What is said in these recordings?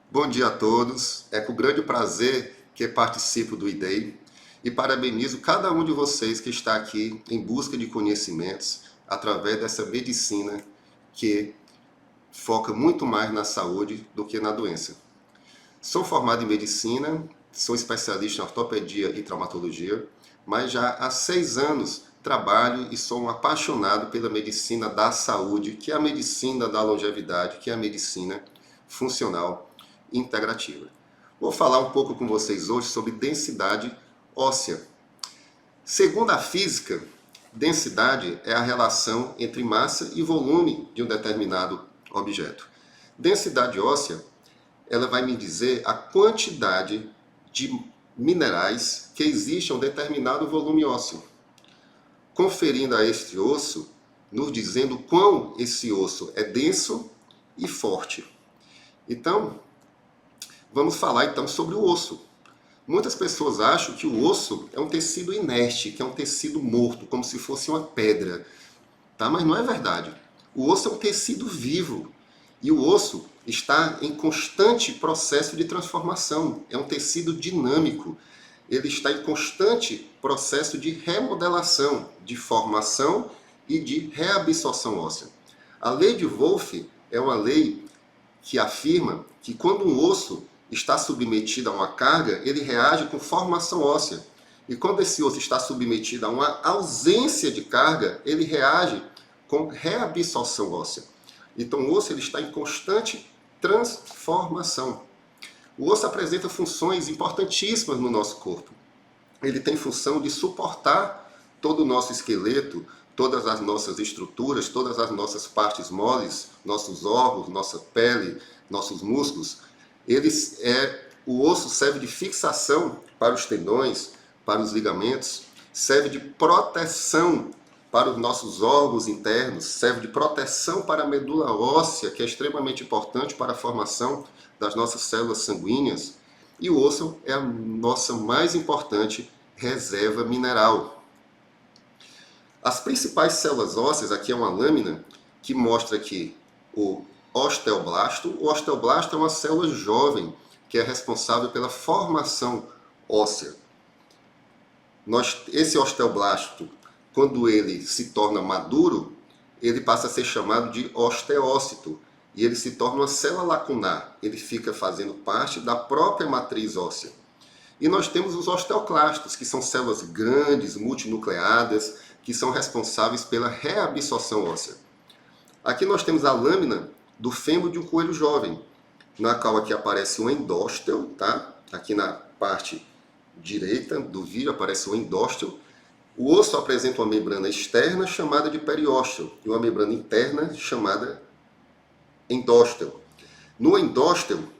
Bom dia a todos. É com grande prazer que participo do IDEI e parabenizo cada um de vocês que está aqui em busca de conhecimentos através dessa medicina que foca muito mais na saúde do que na doença. Sou formado em medicina, sou especialista em ortopedia e traumatologia, mas já há 6 anos trabalho e sou um apaixonado pela medicina da saúde, que é a medicina da longevidade, que é a medicina funcional integrativa. Vou falar um pouco com vocês hoje sobre densidade óssea. Segundo a física, densidade é a relação entre massa e volume de um determinado objeto. Densidade óssea, ela vai me dizer a quantidade de minerais que existe a um determinado volume ósseo, conferindo a este osso, nos dizendo quão esse osso é denso e forte. Então, vamos falar então sobre o osso. Muitas pessoas acham que o osso é um tecido inerte, que é um tecido morto, como se fosse uma pedra, tá? Mas não é verdade. O osso é um tecido vivo e o osso está em constante processo de transformação. É um tecido dinâmico. Ele está em constante processo de remodelação, de formação e de reabsorção óssea. A lei de Wolff é uma lei que afirma que quando um osso está submetido a uma carga, ele reage com formação óssea. E quando esse osso está submetido a uma ausência de carga, ele reage com reabsorção óssea. Então o osso ele está em constante transformação. O osso apresenta funções importantíssimas no nosso corpo. Ele tem função de suportar todo o nosso esqueleto, todas as nossas estruturas, todas as nossas partes moles, nossos órgãos, nossa pele, nossos músculos. O osso serve de fixação para os tendões, para os ligamentos, serve de proteção para os nossos órgãos internos, serve de proteção para a medula óssea, que é extremamente importante para a formação das nossas células sanguíneas. E o osso é a nossa mais importante reserva mineral. As principais células ósseas, aqui é uma lâmina que mostra aqui o osteoblasto. O osteoblasto é uma célula jovem que é responsável pela formação óssea. Esse osteoblasto, quando ele se torna maduro, ele passa a ser chamado de osteócito e ele se torna uma célula lacunar. Ele fica fazendo parte da própria matriz óssea. E nós temos os osteoclastos, que são células grandes, multinucleadas, que são responsáveis pela reabsorção óssea. Aqui nós temos a lâmina do fêmur de um coelho jovem, na qual aqui aparece o endósteo, tá? Aqui na parte direita do vídeo aparece o endósteo. O osso apresenta uma membrana externa chamada de periósteo e uma membrana interna chamada endósteo. No endósteo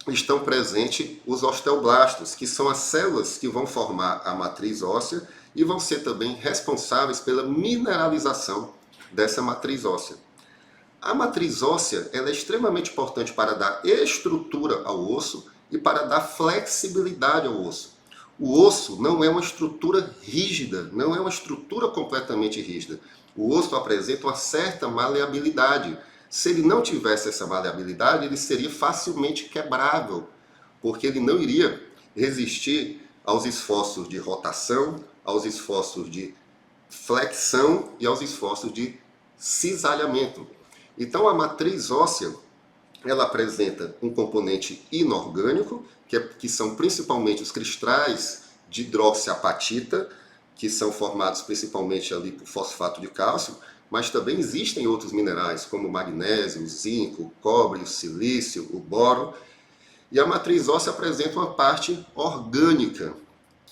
estão presentes os osteoblastos, que são as células que vão formar a matriz óssea e vão ser também responsáveis pela mineralização dessa matriz óssea. A matriz óssea ela é extremamente importante para dar estrutura ao osso e para dar flexibilidade ao osso. O osso não é uma estrutura rígida, não é uma estrutura completamente rígida. O osso apresenta uma certa maleabilidade. Se ele não tivesse essa maleabilidade, ele seria facilmente quebrável, porque ele não iria resistir aos esforços de rotação, aos esforços de flexão e aos esforços de cisalhamento. Então a matriz óssea, ela apresenta um componente inorgânico, que são principalmente os cristais de hidroxiapatita, que são formados principalmente ali por fosfato de cálcio, mas também existem outros minerais, como o magnésio, o zinco, o cobre, o silício, o boro. E a matriz óssea apresenta uma parte orgânica,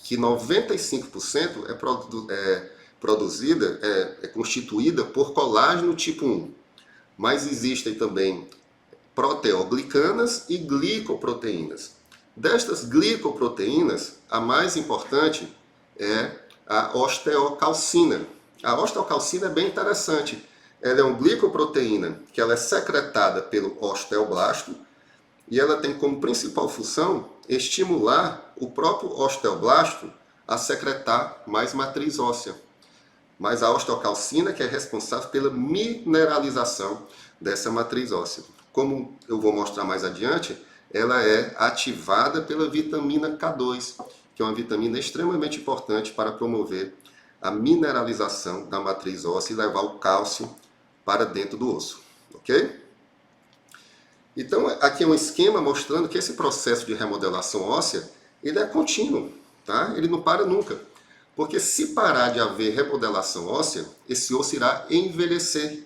que 95% é constituída por colágeno tipo 1. Mas existem também proteoglicanas e glicoproteínas. Destas glicoproteínas, a mais importante é a osteocalcina. A osteocalcina é bem interessante. Ela é uma glicoproteína que ela é secretada pelo osteoblasto e ela tem como principal função estimular o próprio osteoblasto a secretar mais matriz óssea. Mas a osteocalcina que é responsável pela mineralização dessa matriz óssea. Como eu vou mostrar mais adiante, ela é ativada pela vitamina K2, que é uma vitamina extremamente importante para promover a mineralização da matriz óssea e levar o cálcio para dentro do osso, ok? Então, aqui é um esquema mostrando que esse processo de remodelação óssea, ele é contínuo, tá? Ele não para nunca. Porque se parar de haver remodelação óssea, esse osso irá envelhecer.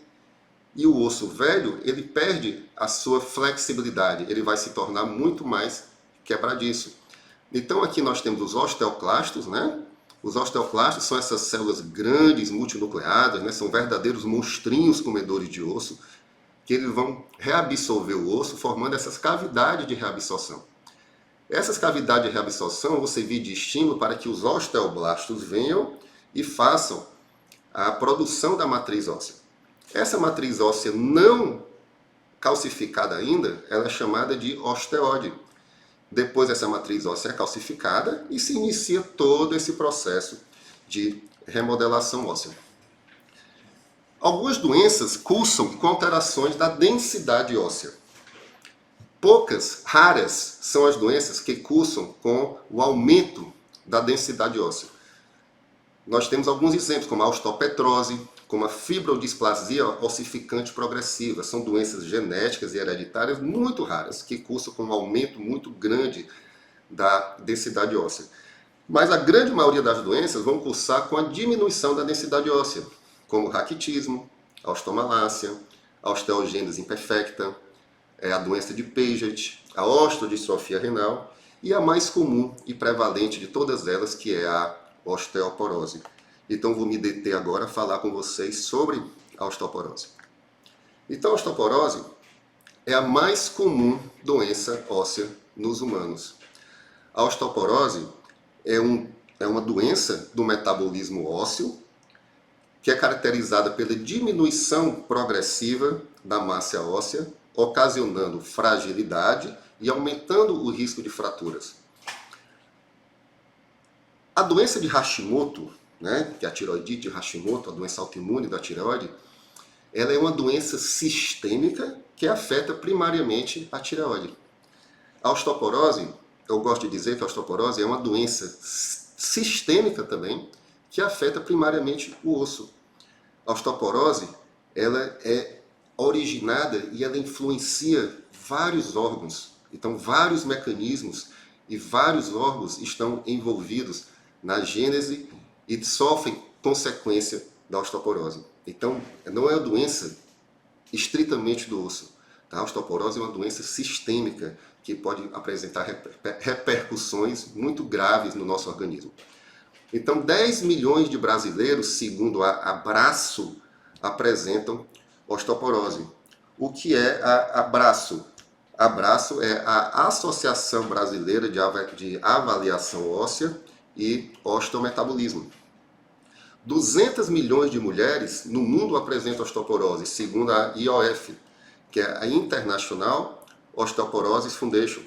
E o osso velho, ele perde a sua flexibilidade, ele vai se tornar muito mais quebradiço. Então aqui nós temos os osteoclastos, né? Os osteoclastos são essas células grandes, multinucleadas, né? São verdadeiros monstrinhos comedores de osso, que eles vão reabsorver o osso, formando essas cavidades de reabsorção. Essas cavidades de reabsorção vão servir de estímulo para que os osteoblastos venham e façam a produção da matriz óssea. Essa matriz óssea não calcificada ainda, ela é chamada de osteóide. Depois essa matriz óssea é calcificada e se inicia todo esse processo de remodelação óssea. Algumas doenças cursam com alterações da densidade óssea. Poucas, raras, são as doenças que cursam com o aumento da densidade óssea. Nós temos alguns exemplos, como a osteopetrose, como a fibrodisplasia ossificante progressiva. São doenças genéticas e hereditárias muito raras, que cursam com um aumento muito grande da densidade óssea. Mas a grande maioria das doenças vão cursar com a diminuição da densidade óssea, como o raquitismo, a osteomalácia, a osteogênese imperfecta, a doença de Paget, a osteodistrofia renal e a mais comum e prevalente de todas elas, que é a osteoporose. Então vou me deter agora a falar com vocês sobre a osteoporose. Então a osteoporose é a mais comum doença óssea nos humanos. A osteoporose é uma doença do metabolismo ósseo que é caracterizada pela diminuição progressiva da massa óssea, ocasionando fragilidade e aumentando o risco de fraturas. A doença de Hashimoto, né, que é a tireoidite de Hashimoto, a doença autoimune da tireoide, ela é uma doença sistêmica que afeta primariamente a tireoide. A osteoporose, eu gosto de dizer que a osteoporose é uma doença sistêmica também, que afeta primariamente o osso. A osteoporose, ela é originada e ela influencia vários órgãos. Então, vários mecanismos e vários órgãos estão envolvidos na gênese e sofrem consequência da osteoporose. Então, não é uma doença estritamente do osso. Tá? A osteoporose é uma doença sistêmica que pode apresentar repercussões muito graves no nosso organismo. Então, 10 milhões de brasileiros, segundo a Abraço, apresentam osteoporose. O que é a Abraço? A Abraço é a Associação Brasileira de Avaliação Óssea e Osteometabolismo. 200 milhões de mulheres no mundo apresentam osteoporose, segundo a IOF, que é a International Osteoporosis Foundation.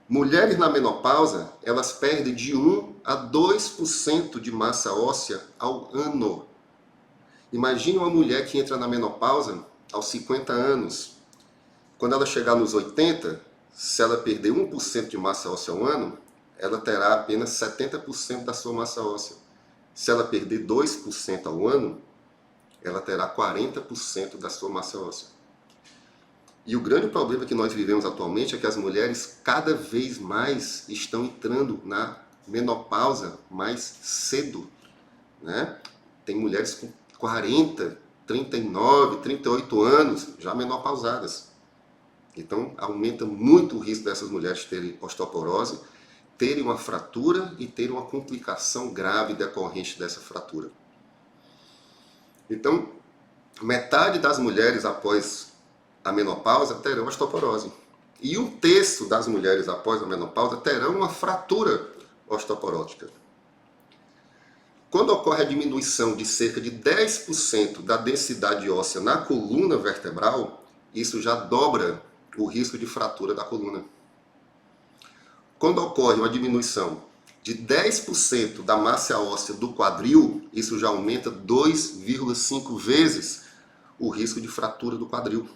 Mulheres na menopausa, elas perdem de 1 a 2% de massa óssea ao ano. Imagine uma mulher que entra na menopausa aos 50 anos. Quando ela chegar nos 80, se ela perder 1% de massa óssea ao ano, ela terá apenas 70% da sua massa óssea. Se ela perder 2% ao ano, ela terá 40% da sua massa óssea. E o grande problema que nós vivemos atualmente é que as mulheres cada vez mais estão entrando na menopausa mais cedo, né? Tem mulheres com 40, 39, 38 anos já menopausadas. Então aumenta muito o risco dessas mulheres terem osteoporose, terem uma fratura e terem uma complicação grave decorrente dessa fratura. Então, metade das mulheres após a menopausa terão osteoporose. E 1/3 das mulheres após a menopausa terão uma fratura osteoporótica. Quando ocorre a diminuição de cerca de 10% da densidade óssea na coluna vertebral, isso já dobra o risco de fratura da coluna. Quando ocorre uma diminuição de 10% da massa óssea do quadril, isso já aumenta 2,5 vezes o risco de fratura do quadril.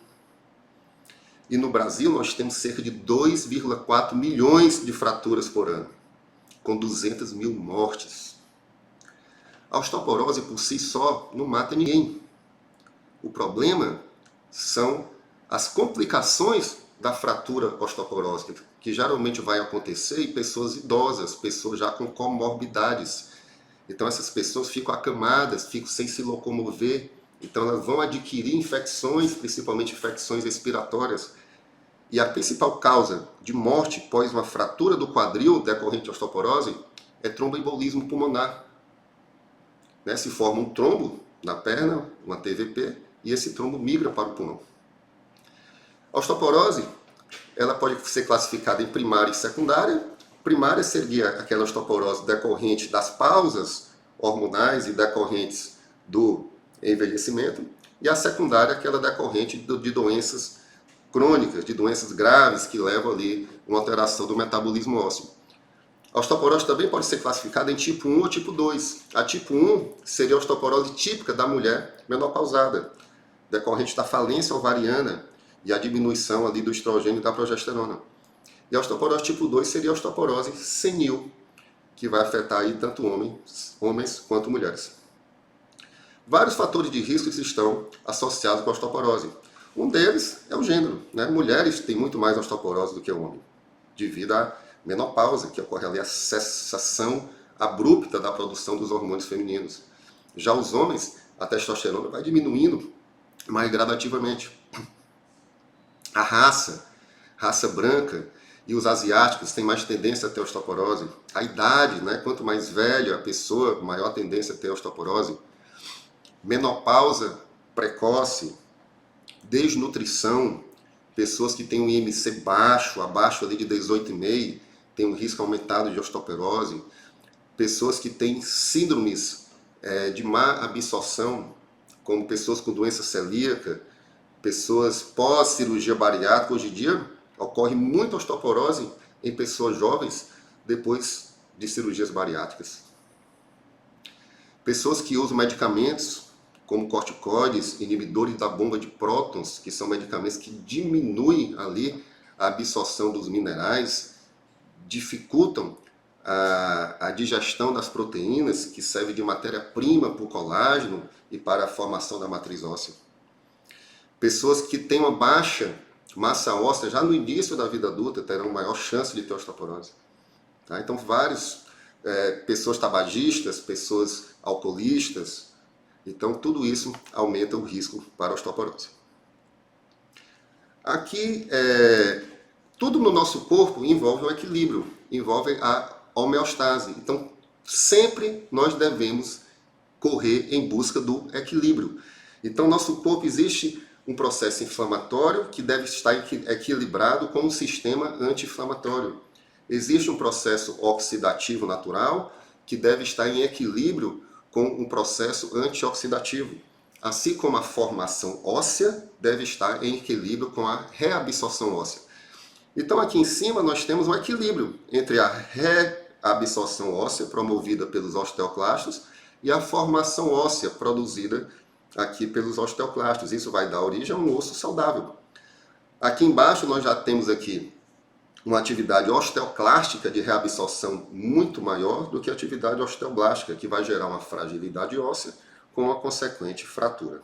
E no Brasil nós temos cerca de 2,4 milhões de fraturas por ano, com 200 mil mortes. A osteoporose por si só não mata ninguém. O problema são as complicações da fratura osteoporósica, que geralmente vai acontecer em pessoas idosas, pessoas já com comorbidades. Então essas pessoas ficam acamadas, ficam sem se locomover, então elas vão adquirir infecções, principalmente infecções respiratórias. E a principal causa de morte pós uma fratura do quadril decorrente de osteoporose é tromboembolismo pulmonar. Se forma um trombo na perna, uma TVP, e esse trombo migra para o pulmão. A osteoporose, ela pode ser classificada em primária e secundária. Primária seria aquela osteoporose decorrente das pausas hormonais e decorrentes do envelhecimento, e a secundária aquela decorrente de doenças crônicas, de doenças graves que levam ali uma alteração do metabolismo ósseo. A osteoporose também pode ser classificada em tipo 1 ou tipo 2. A tipo 1 seria a osteoporose típica da mulher menopausada, decorrente da falência ovariana e a diminuição ali do estrogênio e da progesterona. E a osteoporose tipo 2 seria a osteoporose senil, que vai afetar aí tanto homens quanto mulheres. Vários fatores de risco estão associados com a osteoporose. Um deles é o gênero. Mulheres têm muito mais osteoporose do que o homem, devido à menopausa, que ocorre ali a cessação abrupta da produção dos hormônios femininos. Já os homens, a testosterona vai diminuindo mais gradativamente. A raça branca e os asiáticos têm mais tendência a ter osteoporose. A idade, quanto mais velha a pessoa, maior a tendência a ter osteoporose. Menopausa precoce, desnutrição, pessoas que têm um IMC baixo, abaixo ali de 18,5, têm um risco aumentado de osteoporose. Pessoas que têm síndromes de má absorção, como pessoas com doença celíaca, pessoas pós-cirurgia bariátrica. Hoje em dia ocorre muita osteoporose em pessoas jovens depois de cirurgias bariátricas. Pessoas que usam medicamentos como corticoides, inibidores da bomba de prótons, que são medicamentos que diminuem ali a absorção dos minerais, dificultam a digestão das proteínas, que servem de matéria-prima para o colágeno e para a formação da matriz óssea. Pessoas que têm uma baixa massa óssea, já no início da vida adulta, terão maior chance de ter osteoporose. Então, pessoas tabagistas, pessoas alcoolistas, então tudo isso aumenta o risco para a osteoporose. Aqui, tudo no nosso corpo envolve um equilíbrio, envolve a homeostase. Então, sempre nós devemos correr em busca do equilíbrio. Então, nosso corpo existe um processo inflamatório que deve estar equilibrado com um sistema anti-inflamatório. Existe um processo oxidativo natural que deve estar em equilíbrio com um processo antioxidativo. Assim como a formação óssea deve estar em equilíbrio com a reabsorção óssea. Então aqui em cima nós temos um equilíbrio entre a reabsorção óssea promovida pelos osteoclastos e a formação óssea produzida aqui pelos osteoclastos. Isso vai dar origem a um osso saudável. Aqui embaixo nós já temos aqui uma atividade osteoclástica de reabsorção muito maior do que a atividade osteoblástica, que vai gerar uma fragilidade óssea com a consequente fratura.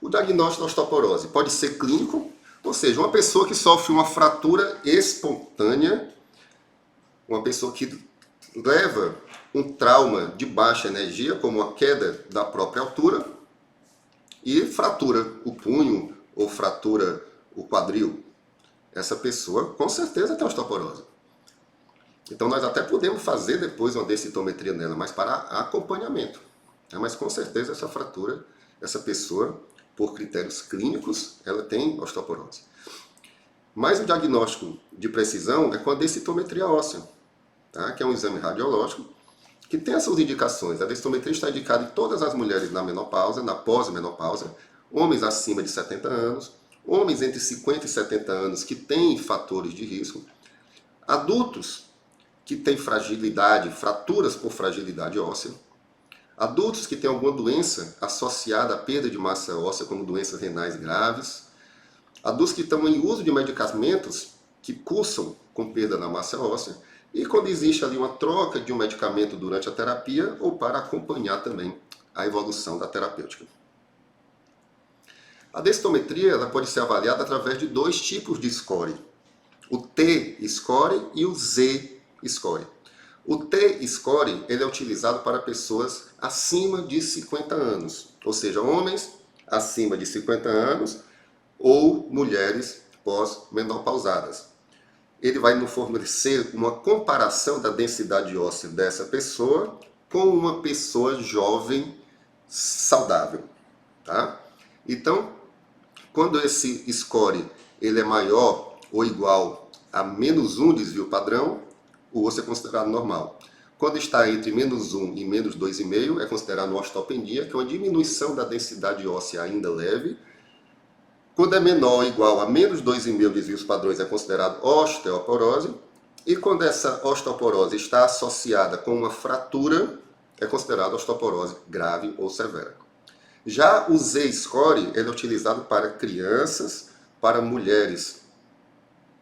O diagnóstico da osteoporose pode ser clínico, ou seja, uma pessoa que sofre uma fratura espontânea, uma pessoa que leva um trauma de baixa energia, como a queda da própria altura, e fratura o punho ou fratura o quadril. Essa pessoa com certeza tem osteoporose. Então nós até podemos fazer depois uma densitometria nela, mas para acompanhamento. Mas com certeza essa fratura, essa pessoa, por critérios clínicos, ela tem osteoporose. Mas o diagnóstico de precisão é com a densitometria óssea, que é um exame radiológico que tem essas indicações. A densitometria está indicada em todas as mulheres na menopausa, na pós-menopausa, homens acima de 70 anos, homens entre 50 e 70 anos que têm fatores de risco, adultos que têm fragilidade, fraturas por fragilidade óssea, adultos que têm alguma doença associada à perda de massa óssea, como doenças renais graves, Adultos que estão em uso de medicamentos que cursam com perda na massa óssea e quando existe ali uma troca de um medicamento durante a terapia ou para acompanhar também a evolução da terapêutica. A densitometria ela pode ser avaliada através de dois tipos de score. O T-score e o Z-score. O T-score ele é utilizado para pessoas acima de 50 anos, ou seja, homens acima de 50 anos ou mulheres pós-menopausadas. Ele vai nos fornecer uma comparação da densidade óssea dessa pessoa com uma pessoa jovem saudável. Tá? Então, quando esse score ele é maior ou igual a -1 desvio padrão, o osso é considerado normal. Quando está entre -1 e -2,5, é considerado uma osteopenia, que é uma diminuição da densidade óssea ainda leve. Quando é menor ou igual a -2,5 desvios padrões, é considerado osteoporose. E quando essa osteoporose está associada com uma fratura, é considerado osteoporose grave ou severa. Já o Z-score ele é utilizado para crianças, para mulheres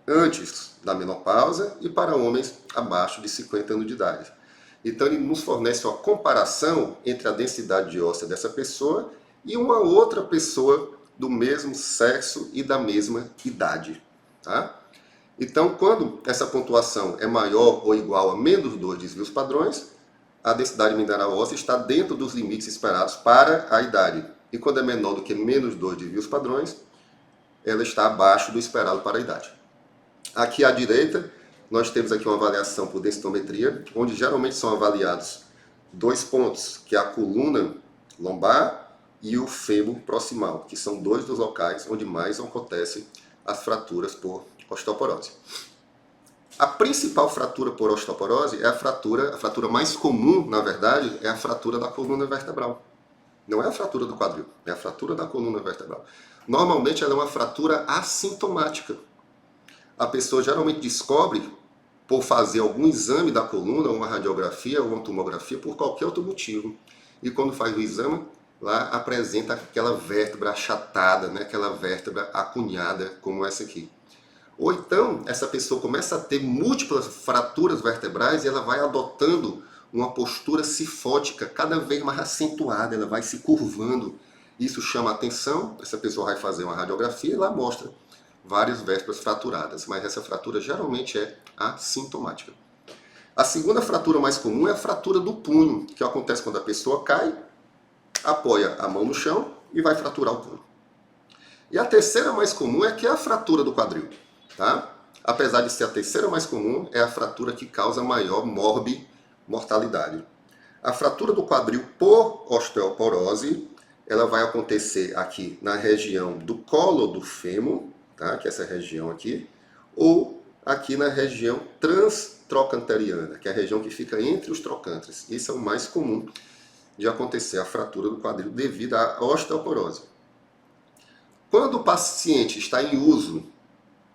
antes da menopausa e para homens abaixo de 50 anos de idade. Então ele nos fornece uma comparação entre a densidade óssea dessa pessoa e uma outra pessoa do mesmo sexo e da mesma idade. Tá? Então, quando essa pontuação é maior ou igual a -2 desvios padrões, a densidade mineral óssea está dentro dos limites esperados para a idade. E quando é menor do que -2 desvios padrões, ela está abaixo do esperado para a idade. Aqui à direita, nós temos aqui uma avaliação por densitometria, onde geralmente são avaliados dois pontos, que é a coluna lombar e o fêmur proximal, que são dois dos locais onde mais acontecem as fraturas por osteoporose. A principal fratura por osteoporose é a fratura mais comum, na verdade, é a fratura da coluna vertebral. Não é a fratura do quadril, é a fratura da coluna vertebral. Normalmente ela é uma fratura assintomática. A pessoa geralmente descobre por fazer algum exame da coluna, uma radiografia ou uma tomografia, por qualquer outro motivo. E quando faz o exame, lá apresenta aquela vértebra achatada, né? Aquela vértebra acunhada, como essa aqui. Ou então, essa pessoa começa a ter múltiplas fraturas vertebrais e ela vai adotando uma postura cifótica cada vez mais acentuada, ela vai se curvando. Isso chama atenção, essa pessoa vai fazer uma radiografia e lá mostra várias vértebras fraturadas, mas essa fratura geralmente é assintomática. A segunda fratura mais comum é a fratura do punho, que acontece quando a pessoa cai, apoia a mão no chão e vai fraturar o punho. E a terceira mais comum é que é a fratura do quadril. Tá? Apesar de ser a terceira mais comum, é a fratura que causa maior mortalidade. A fratura do quadril por osteoporose, ela vai acontecer aqui na região do colo do fêmur, tá? Que é essa região aqui, ou aqui na região transtrocanteriana, que é a região que fica entre os trocânteres. Isso é o mais comum de acontecer a fratura do quadril devido à osteoporose. Quando o paciente está em uso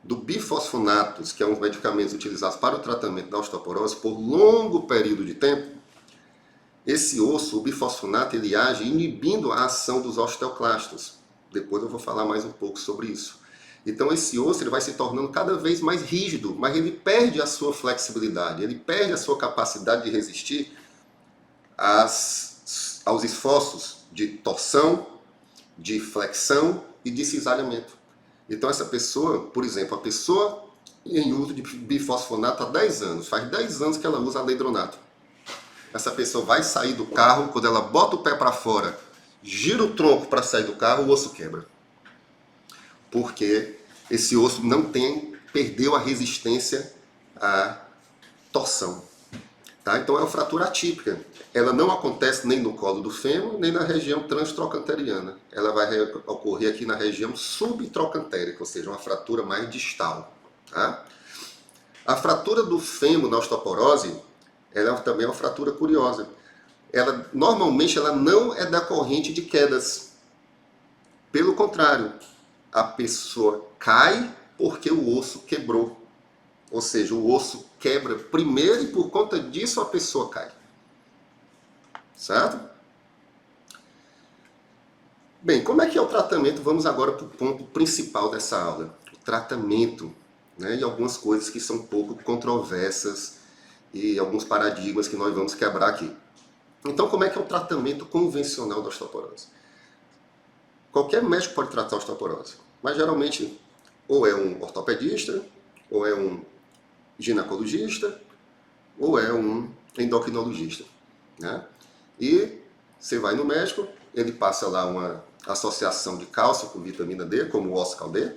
do bifosfonatos, que é um medicamento utilizados para o tratamento da osteoporose por longo período de tempo, esse osso, o bifosfonato, ele age inibindo a ação dos osteoclastos. Depois eu vou falar mais um pouco sobre isso. Então esse osso ele vai se tornando cada vez mais rígido, mas ele perde a sua flexibilidade, ele perde a sua capacidade de resistir aos esforços de torção, de flexão e de cisalhamento. Então essa pessoa, por exemplo, a pessoa em uso de bifosfonato há 10 anos, faz 10 anos que ela usa alendronato. Essa pessoa vai sair do carro, quando ela bota o pé para fora, gira o tronco para sair do carro, o osso quebra. Porque esse osso perdeu a resistência à torção. Tá? Então é uma fratura atípica. Ela não acontece nem no colo do fêmur, nem na região transtrocanteriana. Ela vai ocorrer aqui na região subtrocantérica, ou seja, uma fratura mais distal. Tá? A fratura do fêmur na osteoporose, ela também é uma fratura curiosa. Normalmente ela não é decorrente de quedas. Pelo contrário, a pessoa cai porque o osso quebrou. Ou seja, o osso quebra primeiro e por conta disso a pessoa cai. Certo? Bem, como é que é o tratamento? Vamos agora para o ponto principal dessa aula. O tratamento, né, e algumas coisas que são um pouco controversas e alguns paradigmas que nós vamos quebrar aqui. Então, como é que é o tratamento convencional da osteoporose? Qualquer médico pode tratar a osteoporose, mas geralmente ou é um ortopedista, ou é um ginecologista, ou é um endocrinologista, né? E você vai no médico, ele passa lá uma associação de cálcio com vitamina D, como o Oscal-D,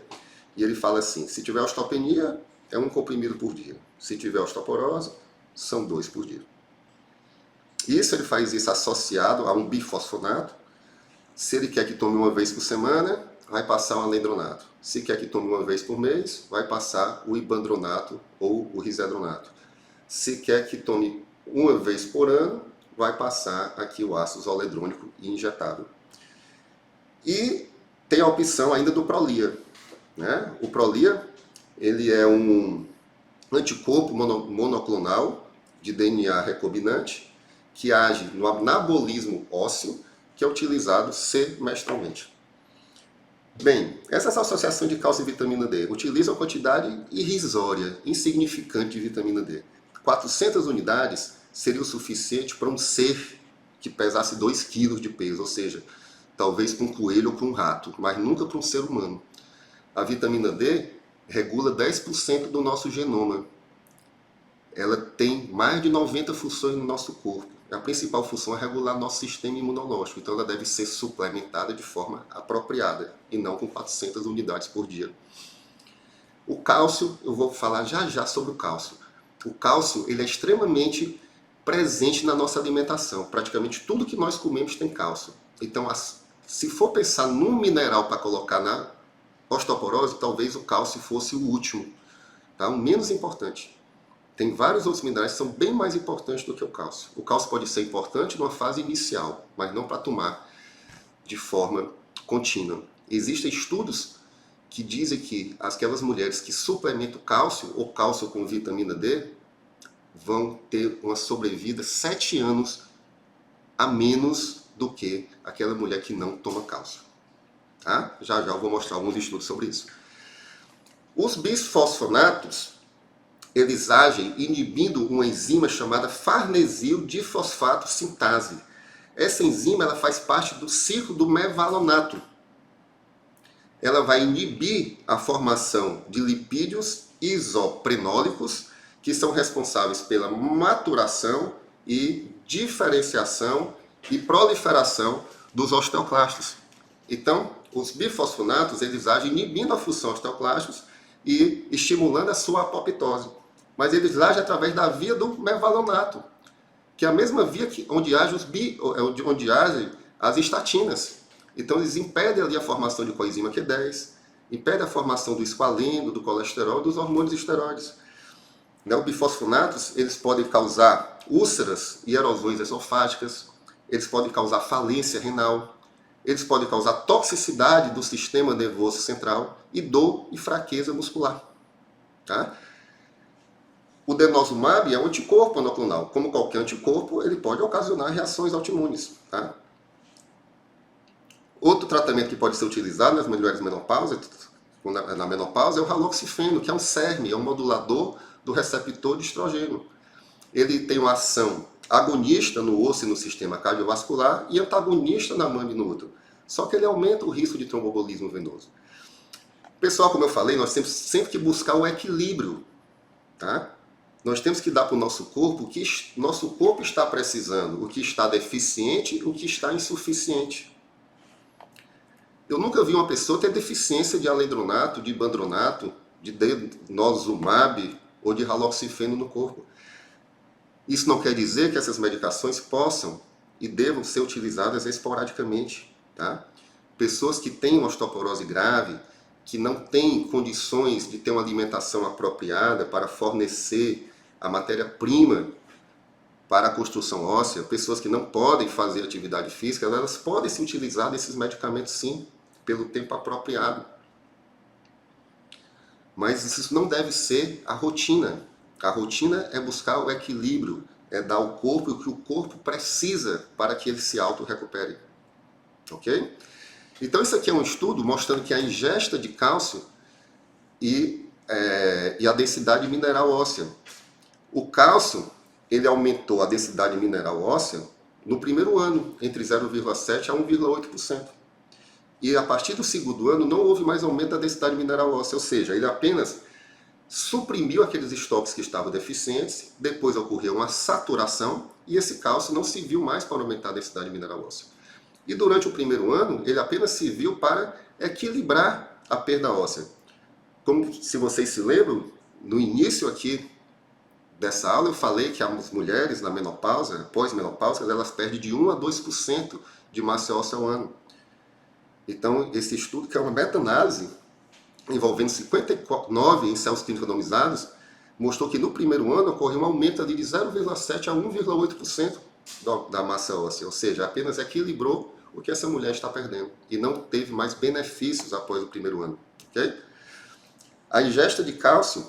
e ele fala assim, se tiver osteopenia, é um comprimido por dia. Se tiver osteoporose, são 2 por dia. Isso ele faz isso associado a um bifosfonato. Se ele quer que tome uma vez por semana, vai passar o alendronato. Se quer que tome uma vez por mês, vai passar o ibandronato ou o risedronato. Se quer que tome uma vez por ano, vai passar aqui o ácido zoledrônico injetável. E tem a opção ainda do Prolia, né? O Prolia, ele é um anticorpo monoclonal de DNA recombinante que age no anabolismo ósseo, que é utilizado semestralmente. Bem, essa associação de cálcio e vitamina D utiliza uma quantidade irrisória, insignificante de vitamina D. 400 unidades seria o suficiente para um ser que pesasse 2 quilos de peso, ou seja, talvez para um coelho ou para um rato, mas nunca para um ser humano. A vitamina D regula 10% do nosso genoma. Ela tem mais de 90 funções no nosso corpo. A principal função é regular nosso sistema imunológico, então ela deve ser suplementada de forma apropriada e não com 400 unidades por dia. O cálcio, eu vou falar já já sobre o cálcio. O cálcio ele é extremamente presente na nossa alimentação. Praticamente tudo que nós comemos tem cálcio. Então, se for pensar num mineral para colocar na osteoporose, talvez o cálcio fosse o último, tá? O menos importante. Tem vários outros minerais que são bem mais importantes do que o cálcio. O cálcio pode ser importante numa fase inicial, mas não para tomar de forma contínua. Existem estudos que dizem que aquelas mulheres que suplementam cálcio ou cálcio com vitamina D vão ter uma sobrevida 7 anos a menos do que aquela mulher que não toma cálcio. Tá? Já já eu vou mostrar alguns estudos sobre isso. Os bisfosfonatos eles agem inibindo uma enzima chamada farnesil difosfato sintase. Essa enzima ela faz parte do ciclo do mevalonato. Ela vai inibir a formação de lipídios isoprenólicos, que são responsáveis pela maturação e diferenciação e proliferação dos osteoclastos. Então, os bifosfonatos eles agem inibindo a função osteoclastos e estimulando a sua apoptose. Mas eles agem através da via do mevalonato, que é a mesma via onde agem as estatinas. Então eles impedem ali a formação de coenzima Q10, impedem a formação do esqualeno, do colesterol e dos hormônios esteroides. Os bifosfonatos eles podem causar úlceras e erosões esofágicas, eles podem causar falência renal, eles podem causar toxicidade do sistema nervoso central e dor e fraqueza muscular. Tá? O denosumab é um anticorpo monoclonal. Como qualquer anticorpo, ele pode ocasionar reações autoimunes. Tá? Outro tratamento que pode ser utilizado nas mulheres na menopausa é o raloxifeno, que é um SERM, é um modulador do receptor de estrogênio. Ele tem uma ação agonista no osso e no sistema cardiovascular e antagonista na mama e no útero. Só que ele aumenta o risco de tromboembolismo venoso. Pessoal, como eu falei, nós temos sempre que buscar o equilíbrio. Tá? Nós temos que dar para o nosso corpo o que nosso corpo está precisando, o que está deficiente, o que está insuficiente. Eu nunca vi uma pessoa ter deficiência de alendronato, de ibandronato, de denosumab ou de raloxifeno no corpo. Isso não quer dizer que essas medicações possam e devam ser utilizadas esporadicamente. Tá? Pessoas que têm uma osteoporose grave, que não têm condições de ter uma alimentação apropriada para fornecer a matéria-prima para a construção óssea, pessoas que não podem fazer atividade física, elas podem se utilizar desses medicamentos sim, pelo tempo apropriado. Mas isso não deve ser a rotina. A rotina é buscar o equilíbrio, é dar ao corpo o que o corpo precisa para que ele se auto-recupere. Ok? Então isso aqui é um estudo mostrando que a ingesta de cálcio e a densidade mineral óssea. O cálcio, ele aumentou a densidade mineral óssea no primeiro ano, entre 0,7% a 1,8%. E a partir do segundo ano não houve mais aumento da densidade mineral óssea, ou seja, ele apenas suprimiu aqueles estoques que estavam deficientes, depois ocorreu uma saturação e esse cálcio não serviu mais para aumentar a densidade mineral óssea. E durante o primeiro ano, ele apenas serviu para equilibrar a perda óssea. Como se vocês se lembram, no início aqui dessa aula eu falei que as mulheres na menopausa, pós-menopausa, elas perdem de 1 a 2% de massa óssea ao ano. Então, esse estudo, que é uma meta-análise, envolvendo 59 ensaios clínicos randomizados, mostrou que no primeiro ano ocorreu um aumento ali de 0,7% a 1,8% da massa óssea, ou seja, apenas equilibrou o que essa mulher está perdendo e não teve mais benefícios após o primeiro ano. Okay? A ingesta de cálcio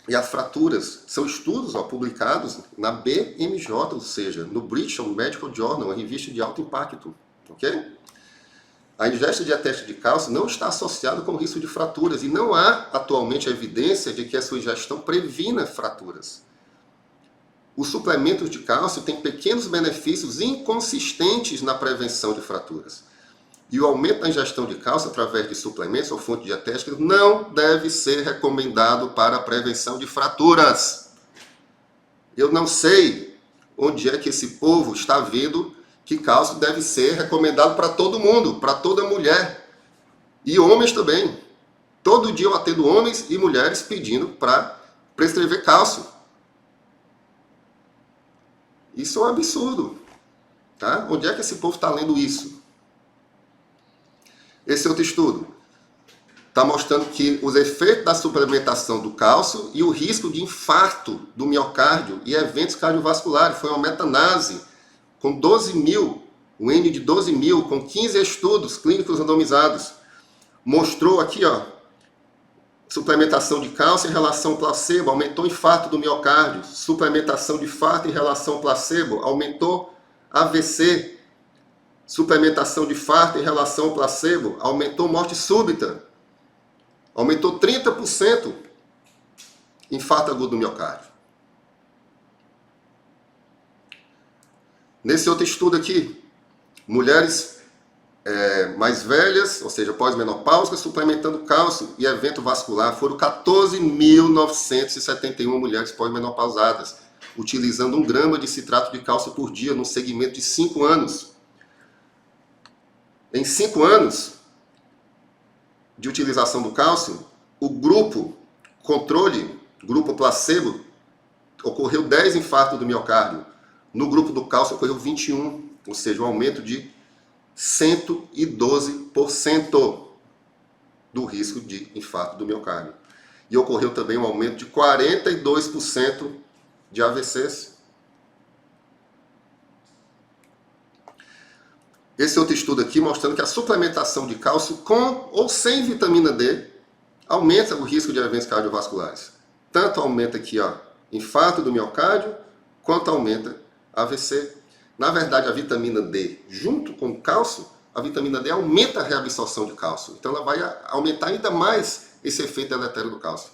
e as fraturas são estudos publicados na BMJ, ou seja, no British Medical Journal, uma revista de alto impacto. Okay? A ingesta dietética de cálcio não está associada com o risco de fraturas e não há atualmente evidência de que a sua ingestão previna fraturas. Os suplementos de cálcio têm pequenos benefícios inconsistentes na prevenção de fraturas. E o aumento da ingestão de cálcio através de suplementos ou fontes dietéticas não deve ser recomendado para a prevenção de fraturas. Eu não sei onde é que esse povo está vendo que cálcio deve ser recomendado para todo mundo, para toda mulher. E homens também. Todo dia eu atendo homens e mulheres pedindo para prescrever cálcio. Isso é um absurdo. Tá? Onde é que esse povo está lendo isso? Esse outro estudo está mostrando que os efeitos da suplementação do cálcio e o risco de infarto do miocárdio e eventos cardiovasculares. Foi uma meta-análise com 12 mil, um N de 12 mil, com 15 estudos clínicos randomizados. Mostrou aqui, suplementação de cálcio em relação ao placebo, aumentou o infarto do miocárdio. Suplementação de infarto em relação ao placebo, aumentou AVC. Suplementação de infarto em relação ao placebo, aumentou morte súbita. Aumentou 30% infarto agudo do miocárdio. Nesse outro estudo aqui, mulheres mais velhas, ou seja, pós-menopáusicas, suplementando cálcio e evento vascular, foram 14.971 mulheres pós-menopausadas, utilizando 1 grama de citrato de cálcio por dia, num segmento de 5 anos. Em 5 anos de utilização do cálcio, o grupo controle, grupo placebo, ocorreu 10 infartos do miocárdio. No grupo do cálcio ocorreu 21, ou seja, um aumento de 112% do risco de infarto do miocárdio. E ocorreu também um aumento de 42% de AVCs. Esse outro estudo aqui mostrando que a suplementação de cálcio com ou sem vitamina D aumenta o risco de eventos cardiovasculares. Tanto aumenta aqui, infarto do miocárdio, quanto aumenta AVC. Na verdade, a vitamina D, junto com o cálcio, a vitamina D aumenta a reabsorção de cálcio. Então, ela vai aumentar ainda mais esse efeito deletério do cálcio.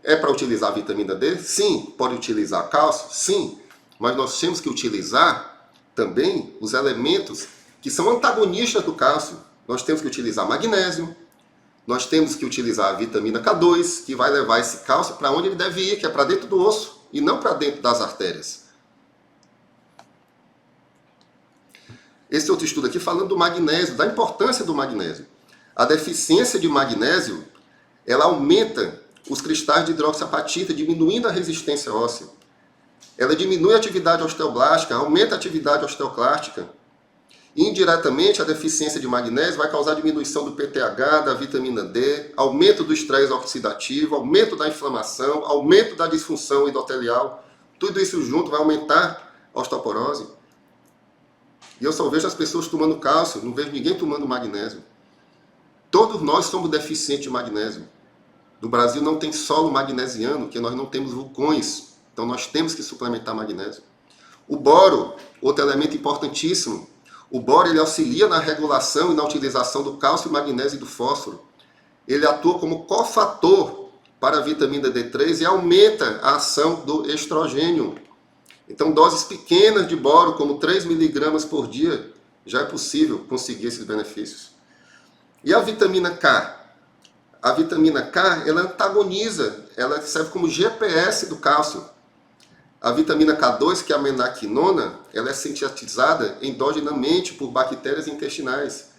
É para utilizar a vitamina D? Sim. Pode utilizar cálcio? Sim. Mas nós temos que utilizar também os elementos que são antagonistas do cálcio. Nós temos que utilizar magnésio, nós temos que utilizar a vitamina K2, que vai levar esse cálcio para onde ele deve ir, que é para dentro do osso, e não para dentro das artérias. Esse outro estudo aqui falando do magnésio, da importância do magnésio. A deficiência de magnésio, ela aumenta os cristais de hidroxiapatita, diminuindo a resistência óssea. Ela diminui a atividade osteoblástica, aumenta a atividade osteoclástica. Indiretamente, a deficiência de magnésio vai causar diminuição do PTH, da vitamina D, aumento do estresse oxidativo, aumento da inflamação, aumento da disfunção endotelial. Tudo isso junto vai aumentar a osteoporose. E eu só vejo as pessoas tomando cálcio, não vejo ninguém tomando magnésio. Todos nós somos deficientes de magnésio. No Brasil não tem solo magnesiano, porque nós não temos vulcões. Então nós temos que suplementar magnésio. O boro, outro elemento importantíssimo. O boro ele auxilia na regulação e na utilização do cálcio, magnésio e do fósforo. Ele atua como cofator para a vitamina D3 e aumenta a ação do estrogênio. Então, doses pequenas de boro, como 3 miligramas por dia, já é possível conseguir esses benefícios. E a vitamina K? A vitamina K, ela antagoniza, ela serve como GPS do cálcio. A vitamina K2, que é a menaquinona, ela é sintetizada endogenamente por bactérias intestinais.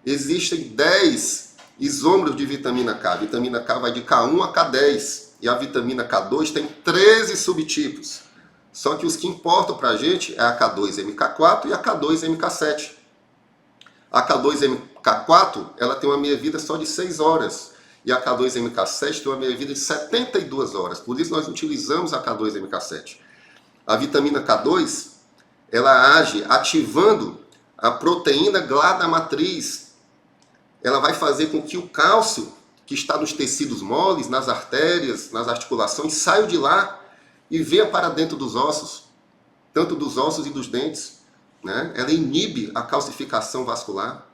Existem 10 isômeros de vitamina K. A vitamina K vai de K1 a K10. E a vitamina K2 tem 13 subtipos. Só que os que importam para a gente é a K2MK4 e a K2MK7. A K2MK4 ela tem uma meia-vida só de 6 horas. E a K2MK7 tem uma meia-vida de 72 horas. Por isso nós utilizamos a K2MK7. A vitamina K2 ela age ativando a proteína GLA da matriz. Ela vai fazer com que o cálcio que está nos tecidos moles, nas artérias, nas articulações, saia de lá e venha para dentro dos ossos, tanto dos ossos e dos dentes. Né? Ela inibe a calcificação vascular.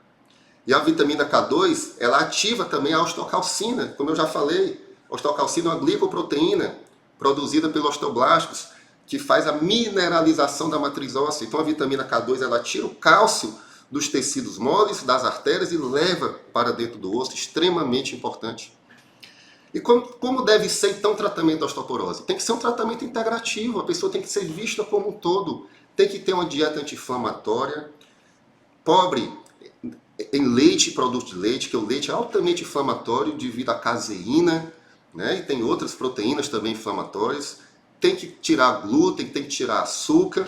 E a vitamina K2, ela ativa também a osteocalcina, como eu já falei. A osteocalcina é uma glicoproteína produzida pelos osteoblastos, que faz a mineralização da matriz óssea. Então a vitamina K2, ela tira o cálcio dos tecidos moles, das artérias e leva para dentro do osso, extremamente importante. E como deve ser então o tratamento da osteoporose? Tem que ser um tratamento integrativo, a pessoa tem que ser vista como um todo, tem que ter uma dieta anti-inflamatória, pobre em leite e produtos de leite, que o leite é altamente inflamatório devido à caseína, né? E tem outras proteínas também inflamatórias. Tem que tirar glúten, tem que tirar açúcar.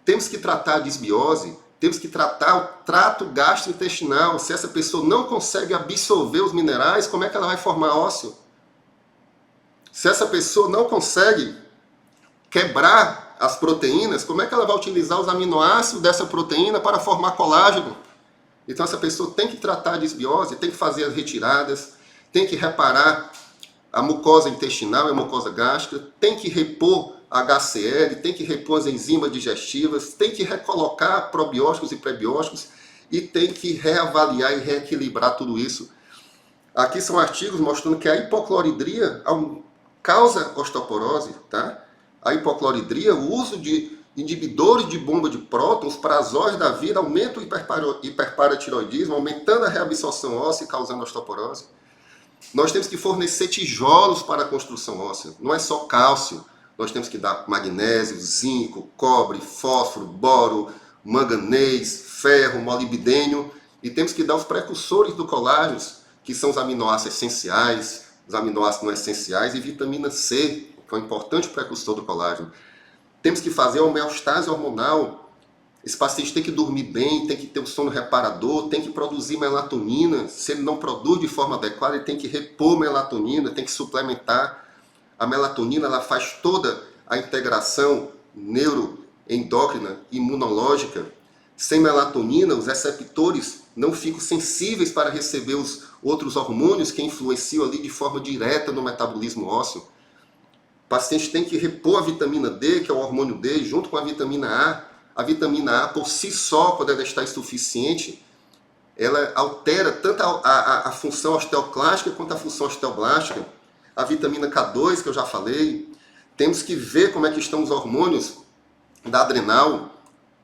Temos que tratar a disbiose, temos que tratar o trato gastrointestinal. Se essa pessoa não consegue absorver os minerais, como é que ela vai formar ósseo? Se essa pessoa não consegue quebrar as proteínas, como é que ela vai utilizar os aminoácidos dessa proteína para formar colágeno? Então essa pessoa tem que tratar a disbiose, tem que fazer as retiradas, tem que reparar a mucosa intestinal e a mucosa gástrica, tem que repor HCl, tem que repor as enzimas digestivas, tem que recolocar probióticos e prebióticos e tem que reavaliar e reequilibrar tudo isso. Aqui são artigos mostrando que a hipocloridria causa osteoporose, tá? A hipocloridria, o uso de inibidores de bomba de prótons para as horas da vida aumenta o hiperparatiroidismo, aumentando a reabsorção óssea e causando osteoporose. Nós temos que fornecer tijolos para a construção óssea. Não é só cálcio. Nós temos que dar magnésio, zinco, cobre, fósforo, boro, manganês, ferro, molibdênio. E temos que dar os precursores do colágeno, que são os aminoácidos essenciais, os aminoácidos não essenciais e vitamina C, que é um importante precursor do colágeno. Temos que fazer a homeostase hormonal. Esse paciente tem que dormir bem, tem que ter um sono reparador, tem que produzir melatonina. Se ele não produz de forma adequada, ele tem que repor melatonina, tem que suplementar. A melatonina ela faz toda a integração neuroendócrina, imunológica. Sem melatonina, os receptores não ficam sensíveis para receber os outros hormônios que influenciam ali de forma direta no metabolismo ósseo. O paciente tem que repor a vitamina D, que é o hormônio D, junto com a vitamina A. A vitamina A, por si só, quando ela está insuficiente, ela altera tanto a função osteoclástica quanto a função osteoblástica. A vitamina K2, que eu já falei. Temos que ver como é que estão os hormônios da adrenal,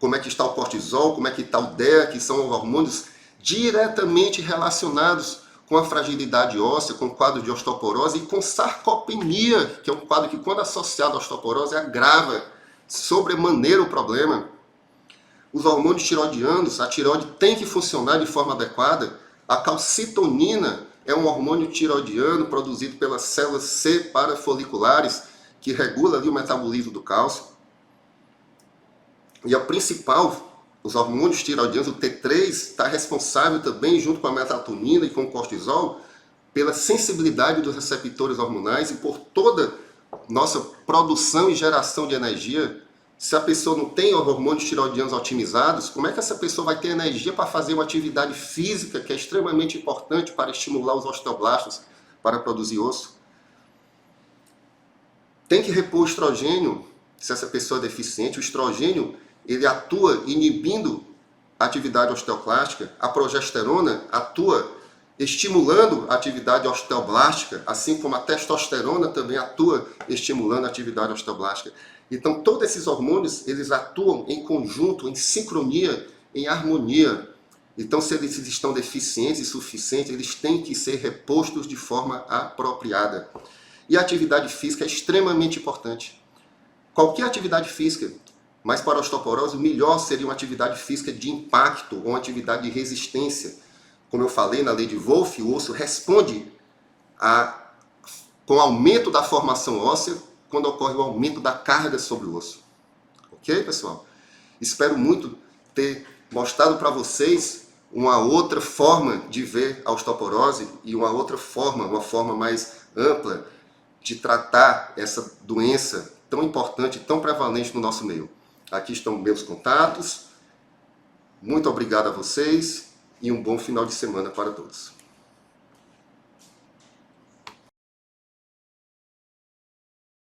como é que está o cortisol, como é que está o DHEA, que são hormônios diretamente relacionados com a fragilidade óssea, com o quadro de osteoporose e com sarcopenia, que é um quadro que, quando associado à osteoporose, agrava sobremaneira o problema. Os hormônios tiroidianos, a tireoide tem que funcionar de forma adequada. A calcitonina é um hormônio tiroidiano produzido pelas células C parafoliculares, que regula ali o metabolismo do cálcio. E a principal, os hormônios tiroidianos, o T3, está responsável também, junto com a melatonina e com o cortisol, pela sensibilidade dos receptores hormonais e por toda nossa produção e geração de energia. Se a pessoa não tem os hormônios tiroidianos otimizados, como é que essa pessoa vai ter energia para fazer uma atividade física que é extremamente importante para estimular os osteoblastos para produzir osso? Tem que repor o estrogênio, se essa pessoa é deficiente. O estrogênio, ele atua inibindo atividade osteoclástica, a progesterona atua estimulando a atividade osteoblástica, assim como a testosterona também atua estimulando a atividade osteoblástica. Então, todos esses hormônios, eles atuam em conjunto, em sincronia, em harmonia. Então, se eles estão deficientes e insuficientes, eles têm que ser repostos de forma apropriada. E a atividade física é extremamente importante. Qualquer atividade física, mas para a osteoporose, o melhor seria uma atividade física de impacto ou uma atividade de resistência. Como eu falei na lei de Wolff, o osso responde com o aumento da formação óssea quando ocorre o aumento da carga sobre o osso. Ok, pessoal? Espero muito ter mostrado para vocês uma outra forma de ver a osteoporose e uma outra forma, uma forma mais ampla de tratar essa doença tão importante, tão prevalente no nosso meio. Aqui estão meus contatos. Muito obrigado a vocês e um bom final de semana para todos.